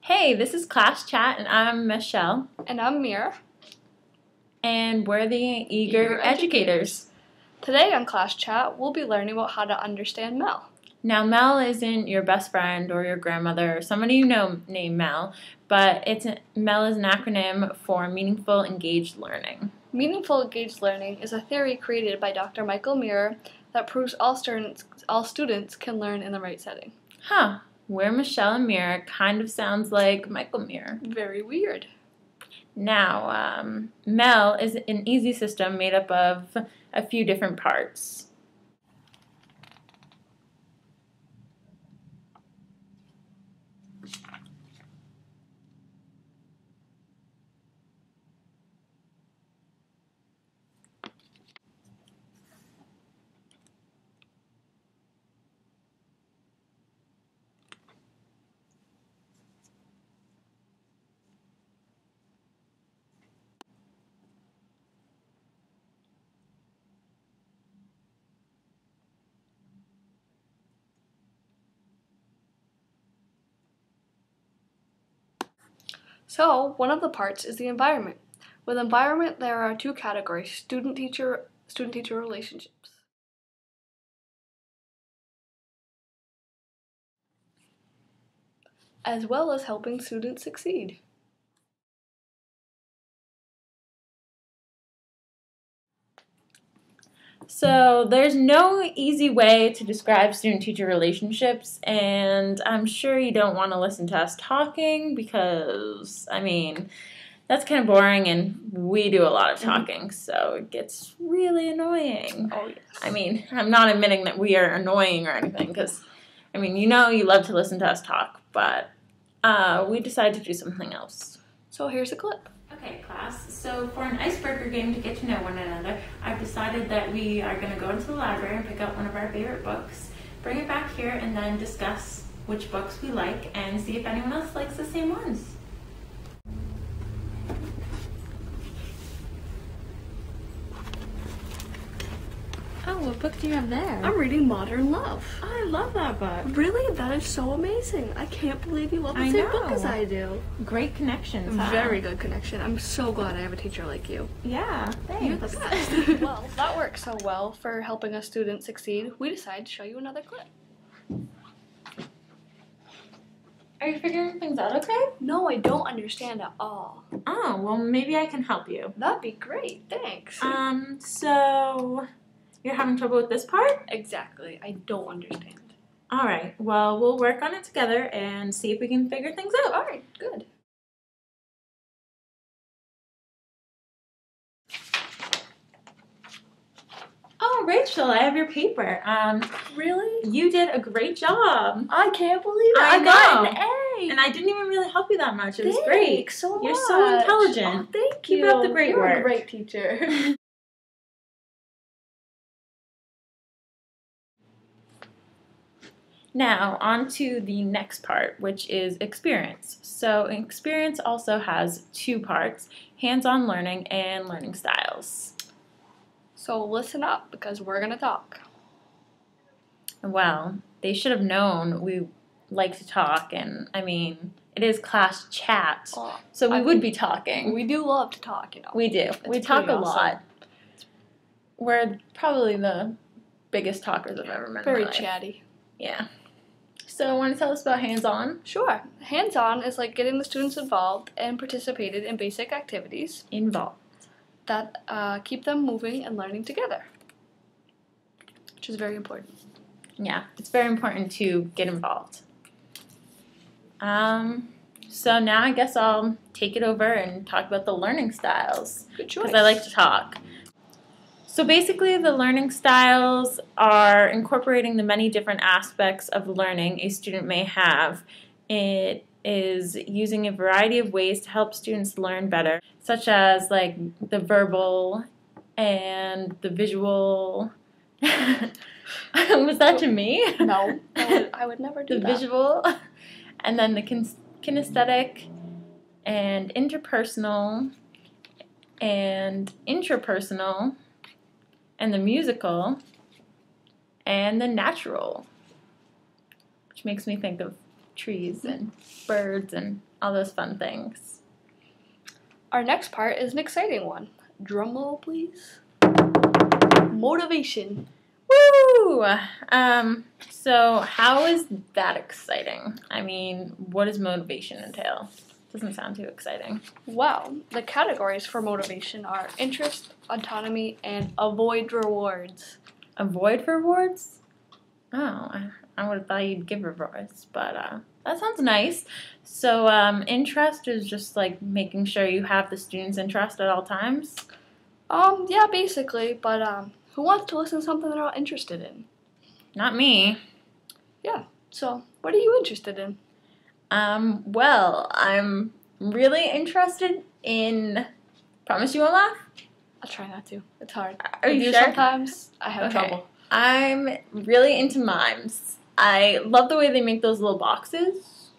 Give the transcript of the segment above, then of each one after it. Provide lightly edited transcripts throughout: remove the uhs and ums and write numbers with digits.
Hey, this is Class Chat, and I'm Michelle. And I'm Mira. And we're the Eager Educators. Today on Class Chat, we'll be learning about how to understand MEL. Now, MEL isn't your best friend or your grandmother or somebody you know named Mel, but MEL is an acronym for Meaningful Engaged Learning. Meaningful Engaged Learning is a theory created by Dr. Michael Mira that proves all students can learn in the right setting. Huh. We're Michelle and Mira kind of sounds like Michael Mira. Very weird. Now, MEL is an easy system made up of a few different parts. So, one of the parts is the environment. With environment, there are two categories: student-teacher relationships. As well as helping students succeed. So there's no easy way to describe student-teacher relationships, and I'm sure you don't want to listen to us talking because, that's kind of boring and we do a lot of talking, so it gets really annoying. Oh, yes. I'm not admitting that we are annoying or anything because, you love to listen to us talk, but we decided to do something else. So here's a clip. Okay, class, so for an icebreaker game to get to know one another, I've decided that we are going to go into the library and pick out one of our favorite books, bring it back here, and then discuss which books we like and see if anyone else likes the same ones. Oh, what book do you have there? I'm reading Modern Love. Oh, I love that book. Really? That is so amazing. I can't believe you love the same book as I do. Great connections, huh? Very good connection. I'm so glad I have a teacher like you. Yeah, thanks. You're the best. Well, that works so well for helping a student succeed, we decided to show you another clip. Are you figuring things out okay? No, I don't understand at all. Oh, well, maybe I can help you. That'd be great. Thanks. So you're having trouble with this part? Exactly. I don't understand. All right. Well, we'll work on it together and see if we can figure things out. All right. Good. Oh, Rachel, I have your paper. Really? You did a great job. I can't believe it. I got know. an A. And I didn't even really help you that much. It was Thanks great. so much. You're so intelligent. Oh, thank Keep you. up the great You're work. a great teacher. Now, on to the next part, which is experience. So experience also has two parts, hands-on learning and learning styles. So listen up, because we're going to talk. Well, they should have known we like to talk, and it is class chat, so we would be talking. We do love to talk, We do. We talk a lot. We're probably the biggest talkers I've ever met in my life. Very chatty. Yeah. So, want to tell us about hands-on? Sure. Hands-on is like getting the students involved and participated in basic activities that keep them moving and learning together, which is very important. Yeah, it's very important to get involved. So now I guess I'll take it over and talk about the learning styles. Good choice. Because I like to talk. So basically the learning styles are incorporating the many different aspects of learning a student may have. It is using a variety of ways to help students learn better, such as like the verbal and the visual. Was that to me? No, I would never do that. The visual, and then the kinesthetic, and interpersonal, and intrapersonal, and the musical, and the natural, which makes me think of trees and birds and all those fun things. Our next part is an exciting one. Drum roll, please. Motivation. Woo! So how is that exciting? I mean, what does motivation entail? Doesn't sound too exciting. Well, the categories for motivation are interest, autonomy, and avoid rewards. Avoid rewards? Oh, I would have thought you'd give rewards, but that sounds nice. So interest is just like making sure you have the student's interest at all times? Yeah, basically, but who wants to listen to something they're not interested in? Not me. Yeah, so what are you interested in? Well, I'm really interested in... Promise you won't laugh? I'll try not to. It's hard. Are you sure? Sometimes I have trouble. I'm really into mimes. I love the way they make those little boxes.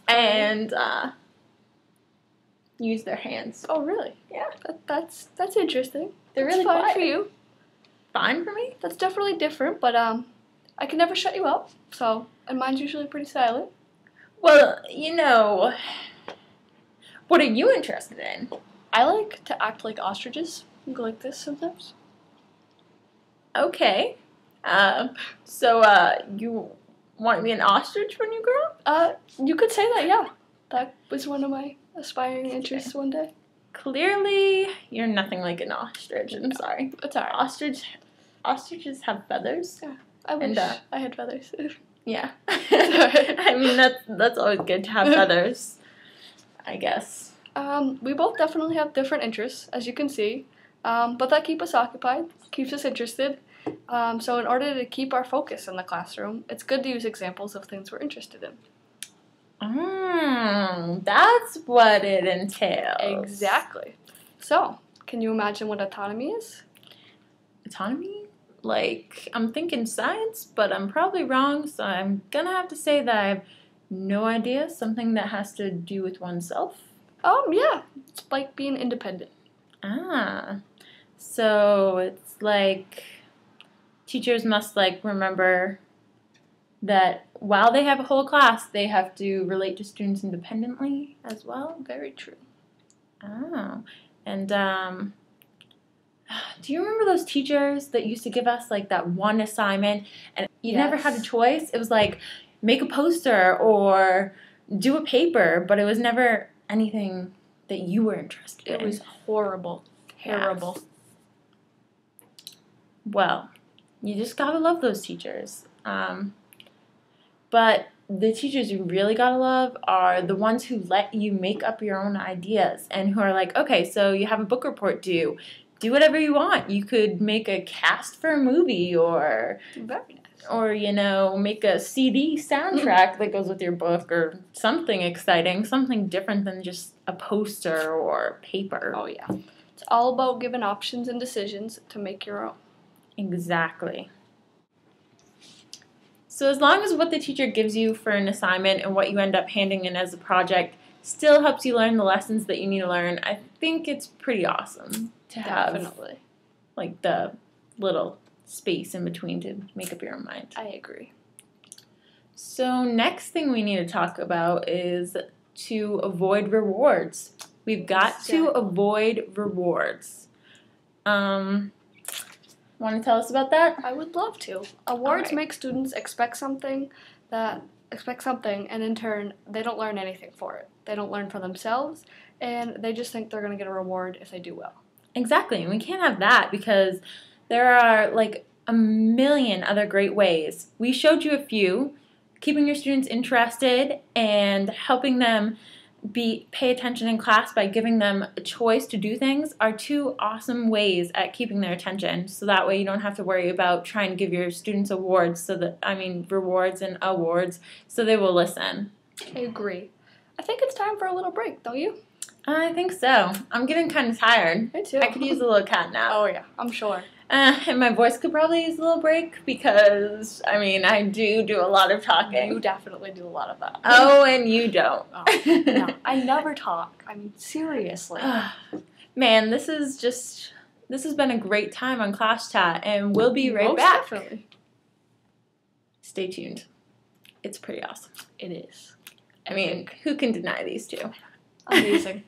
And use their hands. Oh, really? Yeah. That's interesting. They're That's really fine quiet. for you. Fine for me? That's definitely different, but I can never shut you up. So, and mine's usually pretty silent. Well, you know, what are you interested in? I like to act like ostriches. Go like this sometimes. Okay. So you want to be an ostrich when you grow up? You could say that, yeah. That was one of my aspiring interests one day. Clearly, you're nothing like an ostrich. I'm sorry. It's alright. Ostriches have feathers. Yeah. I wish I had feathers. Yeah. I mean, that's always good to have feathers, I guess. We both definitely have different interests, as you can see, but that keep us occupied, keeps us interested. So in order to keep our focus in the classroom, it's good to use examples of things we're interested in. That's what it entails. Exactly. So, can you imagine what autonomy is? Autonomy? Like, I'm thinking science, but I'm probably wrong, so I'm gonna have to say that I have no idea. Something that has to do with oneself? Yeah. It's like being independent. So it's like teachers must, like, remember that while they have a whole class, they have to relate to students independently as well? Very true. And, do you remember those teachers that used to give us, like, that one assignment and you never had a choice? It was like, make a poster or do a paper, but it was never anything that you were interested in. It was horrible. Terrible. Yeah. Well, you just gotta love those teachers. But the teachers you really gotta love are the ones who let you make up your own ideas and who are like, okay, so you have a book report due. Do whatever you want. You could make a cast for a movie or... Very nice. Or, you know, make a CD soundtrack that goes with your book or something exciting, something different than just a poster or paper. Oh, yeah. It's all about giving options and decisions to make your own. Exactly. So as long as what the teacher gives you for an assignment and what you end up handing in as a project still helps you learn the lessons that you need to learn, I think it's pretty awesome to have, Definitely. like, the little space in between to make up your own mind. I agree. So next thing we need to talk about is to avoid rewards. We've got to avoid rewards. Want to tell us about that? I would love to. Awards make students expect something, and in turn, they don't learn anything for it. They don't learn for themselves, and they just think they're going to get a reward if they do well. Exactly, and we can't have that because there are, like, a million other great ways. We showed you a few. Keeping your students interested and helping them pay attention in class by giving them a choice to do things are two awesome ways at keeping their attention. So that way you don't have to worry about trying to give your students rewards, rewards and awards, so they will listen. I agree. I think it's time for a little break, don't you? I think so. I'm getting kind of tired. Me too. I could use a little cat nap. Oh, yeah, I'm sure. And my voice could probably use a little break because, I do a lot of talking. You definitely do a lot of that. Oh, and you don't. Oh, no, I never talk. Seriously. Man, this has been a great time on Class Chat, and we'll be right Most back. Definitely. Stay tuned. It's pretty awesome. It is. I mean, who can deny these two? Amazing.